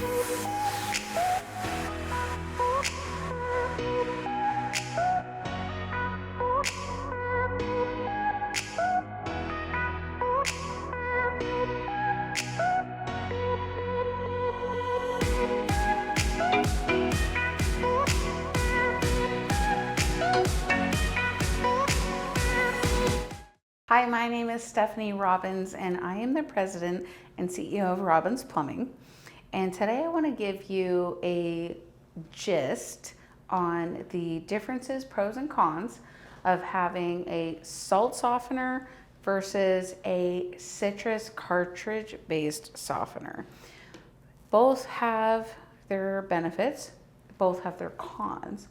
Hi, my name is Stephanie Robbins, and I am the president and CEO of Robbins Plumbing. And today I want to give you a gist on the differences, pros and cons of having a salt softener versus a citrus cartridge-based softener. Both have their benefits, both have their cons,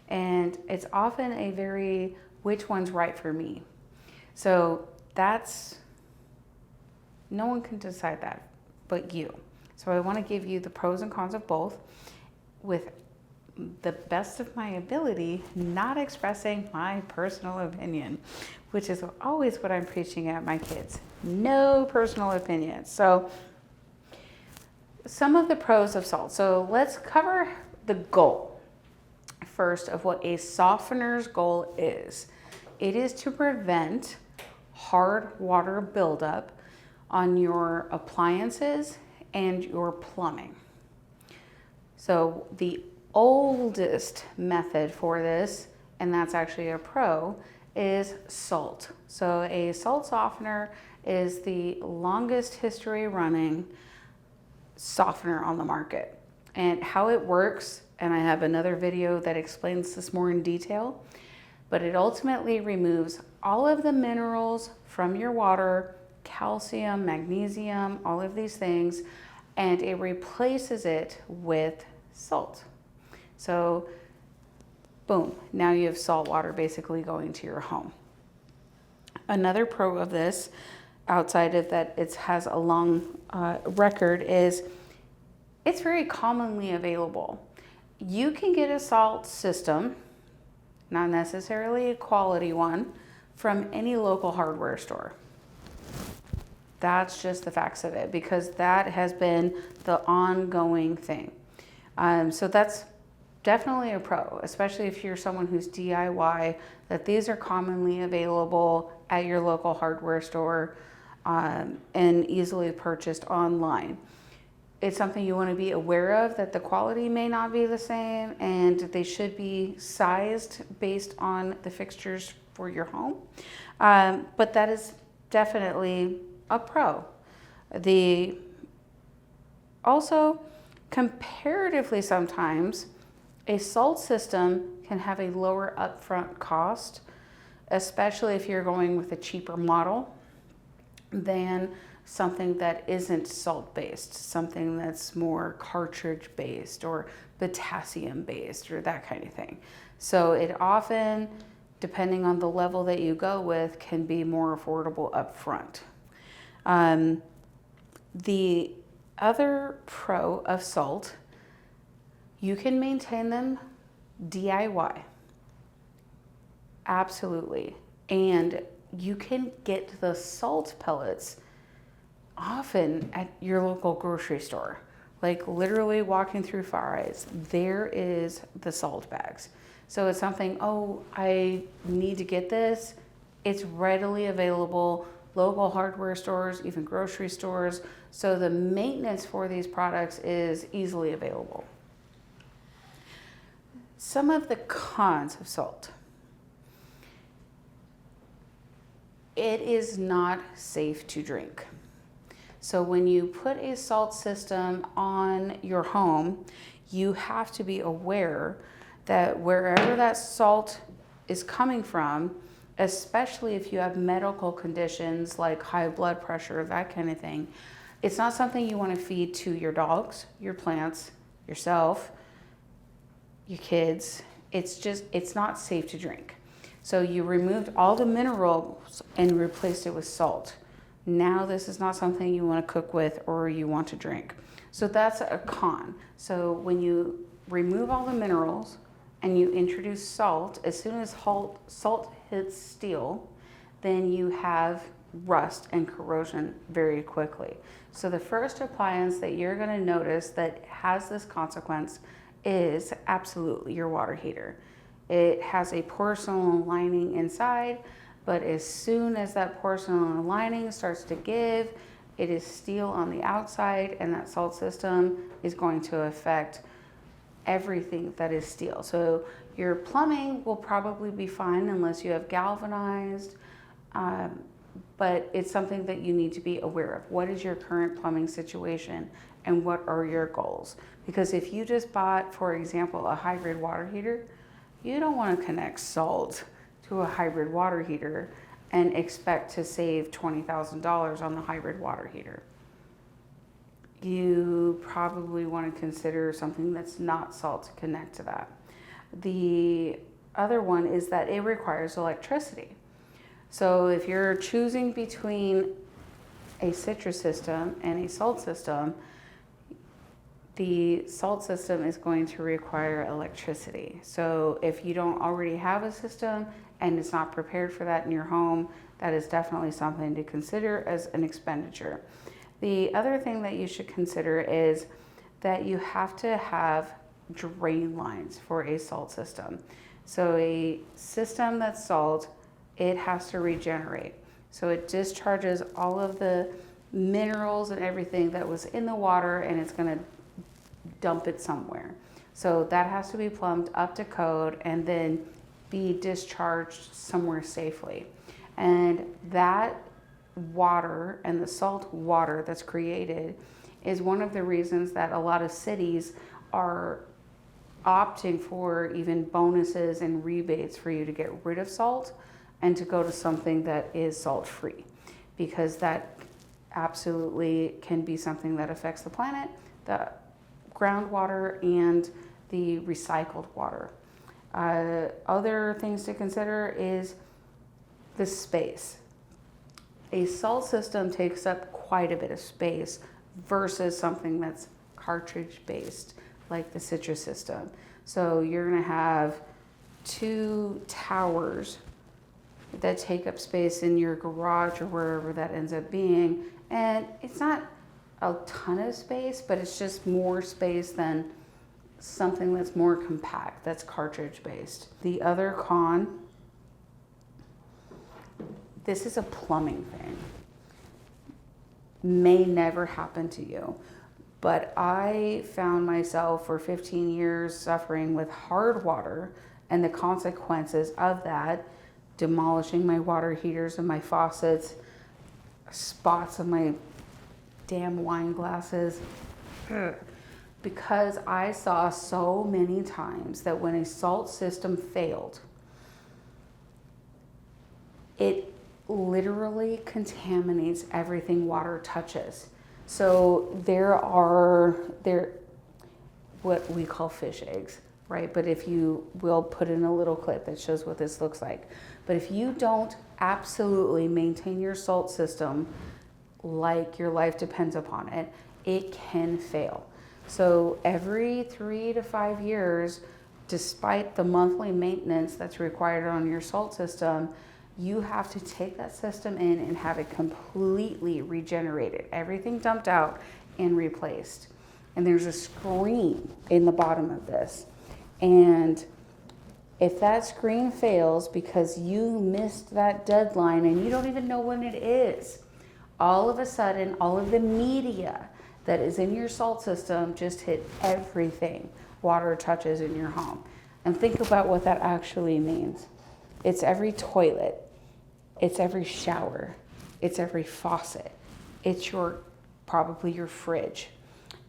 and it's often a very which one's right for me. So no one can decide that but you. So I want to give you the pros and cons of both with the best of my ability, not expressing my personal opinion, which is always what I'm preaching at my kids. No personal opinions. So some of the pros of salt. So let's cover the goal first of what a softener's goal is. It is to prevent hard water buildup on your appliances and your plumbing. So the oldest method for this, and that's actually a pro, is salt. So a salt softener is the longest history running softener on the market. And how it works, and I have another video that explains this more in detail, but it ultimately removes all of the minerals from your water, calcium, magnesium, all of these things, and it replaces it with salt. So boom, now you have salt water basically going to your home. Another pro of this, outside of that it has a long record, is it's very commonly available. You can get a salt system, not necessarily a quality one, from any local hardware store. That's just the facts of it, because that has been the ongoing thing. So that's definitely a pro, especially if you're someone who's DIY, that these are commonly available at your local hardware store and easily purchased online. It's something you want to be aware of, that the quality may not be the same and they should be sized based on the fixtures for your home. But that is definitely a pro. Also, comparatively sometimes, a salt system can have a lower upfront cost, especially if you're going with a cheaper model than something that isn't salt-based, something that's more cartridge-based or potassium-based or that kind of thing. So it often, depending on the level that you go with, can be more affordable up front. The other pro of salt, you can maintain them DIY. Absolutely. And you can get the salt pellets often at your local grocery store. Like literally walking through Far Eyes, there is the salt bags. So it's something, oh, I need to get this. It's readily available, local hardware stores, even grocery stores. So the maintenance for these products is easily available. Some of the cons of salt. It is not safe to drink. So when you put a salt system on your home, you have to be aware that wherever that salt is coming from, especially if you have medical conditions like high blood pressure, that kind of thing, it's not something you want to feed to your dogs, your plants, yourself, your kids. It's not safe to drink. So you removed all the minerals and replaced it with salt. Now this is not something you want to cook with or you want to drink. So that's a con. So when you remove all the minerals and you introduce salt, as soon as salt hits steel, then you have rust and corrosion very quickly. So the first appliance that you're going to notice that has this consequence is absolutely your water heater. It has a porcelain lining inside, but as soon as that porcelain lining starts to give, it is steel on the outside, and that salt system is going to affect everything that is steel. So your plumbing will probably be fine unless you have galvanized, but it's something that you need to be aware of. What is your current plumbing situation and what are your goals? Because if you just bought, for example, a hybrid water heater, you don't want to connect salt to a hybrid water heater and expect to save $20,000 on the hybrid water heater. You probably want to consider something that's not salt to connect to that. The other one is that it requires electricity. So if you're choosing between a citrus system and a salt system, the salt system is going to require electricity. So if you don't already have a system and it's not prepared for that in your home, that is definitely something to consider as an expenditure. The other thing that you should consider is that you have to have drain lines for a salt system. So a system that's salt, it has to regenerate. So it discharges all of the minerals and everything that was in the water, and it's going to dump it somewhere. So that has to be plumbed up to code and then be discharged somewhere safely. And that water and the salt water that's created is one of the reasons that a lot of cities are opting for even bonuses and rebates for you to get rid of salt and to go to something that is salt free, because that absolutely can be something that affects the planet, the groundwater, and the recycled water. Other things to consider is the space. A salt system takes up quite a bit of space versus something that's cartridge based like the citrus system. So you're going to have 2 towers that take up space in your garage or wherever that ends up being, and it's not a ton of space, but it's just more space than something that's more compact, that's cartridge based. The other con, this is a plumbing thing, may never happen to you, but I found myself for 15 years suffering with hard water and the consequences of that, demolishing my water heaters and my faucets, spots on my damn wine glasses, because I saw so many times that when a salt system failed, it literally contaminates everything water touches. So there are what we call fish eggs, right? But if you will put in a little clip that shows what this looks like. But if you don't absolutely maintain your salt system like your life depends upon it, it can fail. So every 3 to 5 years, despite the monthly maintenance that's required on your salt system, you have to take that system in and have it completely regenerated, everything dumped out and replaced. And there's a screen in the bottom of this. And if that screen fails because you missed that deadline and you don't even know when it is, all of a sudden, all of the media that is in your salt system just hit everything water touches in your home. And think about what that actually means. It's every toilet. It's every shower. It's every faucet. It's probably your fridge.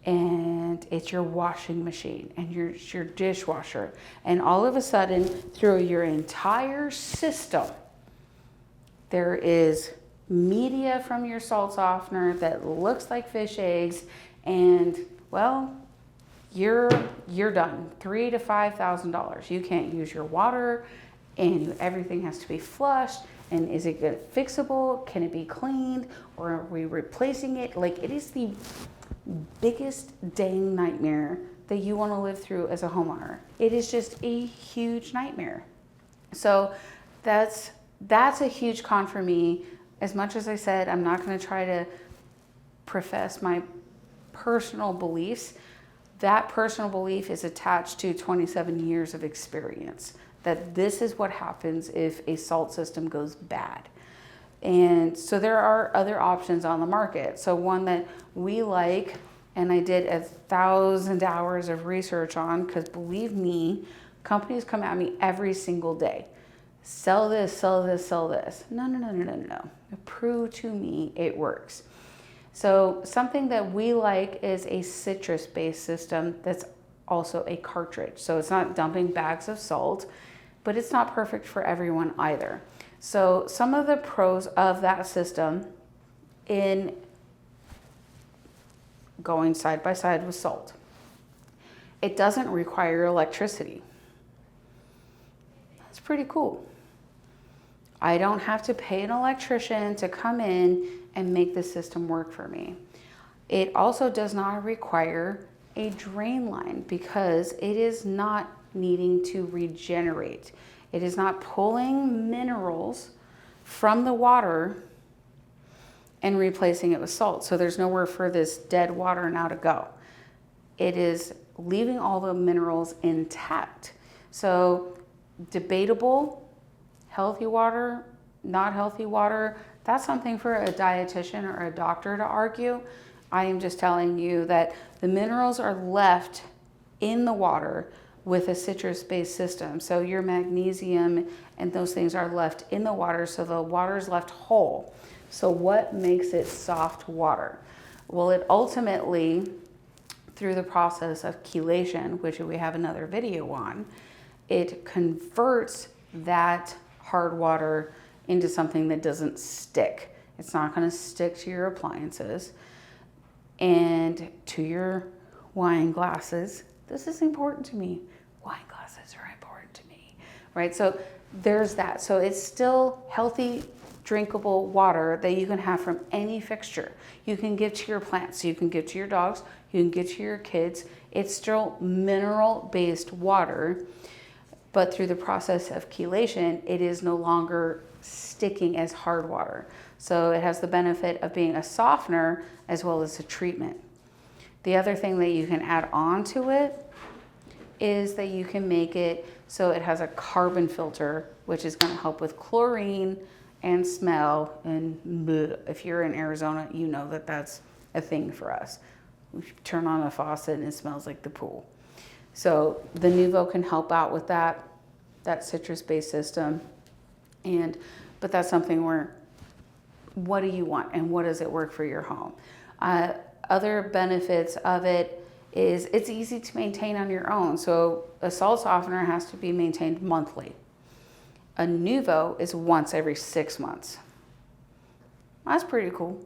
And it's your washing machine and your dishwasher. And all of a sudden, through your entire system, there is media from your salt softener that looks like fish eggs, and well, you're done. $3,000 to $5,000. You can't use your water, and everything has to be flushed. And is it fixable? Can it be cleaned? Or are we replacing it? Like, it is the biggest dang nightmare that you want to live through as a homeowner. It is just a huge nightmare. So that's a huge con for me as much as I said, I'm not going to try to profess my personal beliefs. That personal belief is attached to 27 years of experience, that this is what happens if a salt system goes bad. And so there are other options on the market. So one that we like, and I did 1,000 hours of research on, because believe me, companies come at me every single day. Sell this, sell this, sell this. No. Prove to me it works. So something that we like is a citrus-based system that's also a cartridge. So it's not dumping bags of salt, but it's not perfect for everyone either. So some of the pros of that system in going side by side with salt: it doesn't require electricity. That's pretty cool. I don't have to pay an electrician to come in and make the system work for me. It also does not require a drain line because it is not needing to regenerate. It is not pulling minerals from the water and replacing it with salt. So there's nowhere for this dead water now to go. It is leaving all the minerals intact. So debatable, healthy water, not healthy water, that's something for a dietitian or a doctor to argue. I am just telling you that the minerals are left in the water with a citrus-based system. So your magnesium and those things are left in the water, so the water is left whole. So what makes it soft water? Well, it ultimately, through the process of chelation, which we have another video on, it converts that hard water into something that doesn't stick. It's not going to stick to your appliances and to your wine glasses. This is important to me. Wine glasses are important to me, right? So there's that. So it's still healthy, drinkable water that you can have from any fixture. You can give to your plants, you can give to your dogs, you can give to your kids. It's still mineral-based water, but through the process of chelation, it is no longer sticking as hard water. So it has the benefit of being a softener as well as a treatment. The other thing that you can add on to it is that you can make it so it has a carbon filter, which is going to help with chlorine and smell. And bleh. If you're in Arizona, you know that that's a thing for us. We turn on a faucet and it smells like the pool. So the Nuvo can help out with that citrus-based system. But that's something where, what do you want and what does it work for your home? Other benefits of it is it's easy to maintain on your own. So a salt softener has to be maintained monthly. A Nuvo is once every 6 months. That's pretty cool.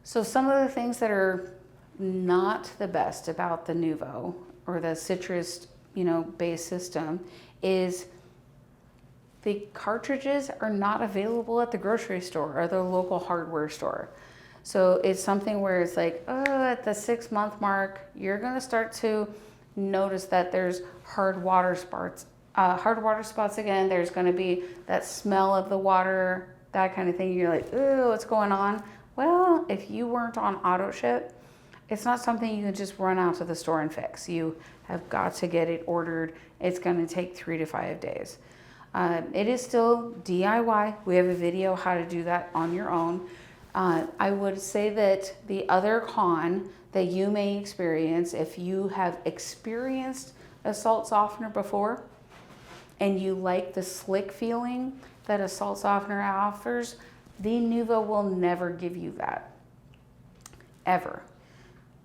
So some of the things that are not the best about the Nuvo or the citrus, based system is the cartridges are not available at the grocery store or the local hardware store. So it's something where it's like, at the 6 month mark, you're going to start to notice that there's hard water spots again. There's going to be that smell of the water, that kind of thing. You're like, what's going on? Well, if you weren't on auto ship, it's not something you can just run out to the store and fix. You have got to get it ordered. It's going to take 3 to 5 days. It is still DIY. We have a video how to do that on your own. I would say that the other con that you may experience if you have experienced a salt softener before and you like the slick feeling that a salt softener offers, the Nuvo will never give you that, ever.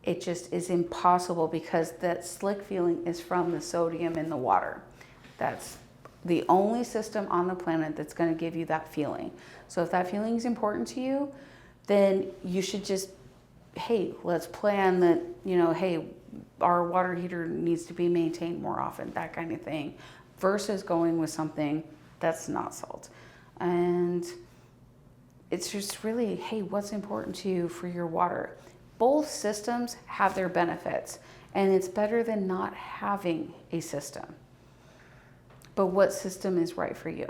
It just is impossible because that slick feeling is from the sodium in the water. That's the only system on the planet that's going to give you that feeling. So if that feeling is important to you, then you should just, hey, let's plan that, hey, our water heater needs to be maintained more often, that kind of thing, versus going with something that's not salt. And it's just really, hey, what's important to you for your water? Both systems have their benefits, and it's better than not having a system. But what system is right for you?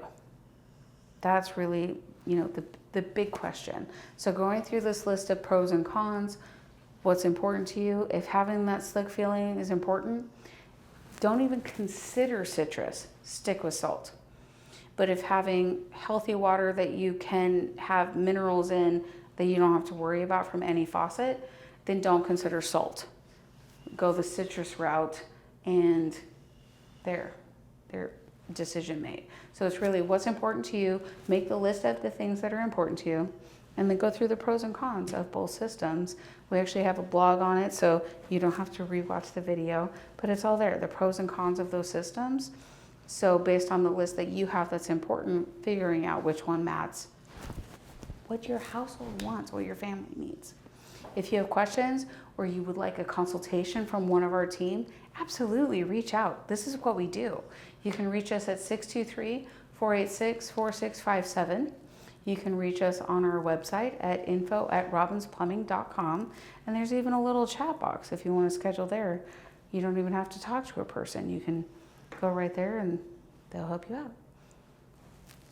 That's really the big question. So going through this list of pros and cons, what's important to you. If having that slick feeling is important, don't even consider citrus, stick with salt. But if having healthy water that you can have minerals in that you don't have to worry about from any faucet, then don't consider salt. Go the citrus route, and their decision made. So it's really what's important to you, make the list of the things that are important to you, and then go through the pros and cons of both systems. We actually have a blog on it, so you don't have to rewatch the video, but it's all there, the pros and cons of those systems. So based on the list that you have that's important, figuring out which one matches what your household wants, what your family needs. If you have questions or you would like a consultation from one of our team, absolutely reach out. This is what we do. You can reach us at 623-486-4657. You can reach us on our website at info@robinsplumbing.com. And there's even a little chat box if you want to schedule there. You don't even have to talk to a person. You can go right there and they'll help you out.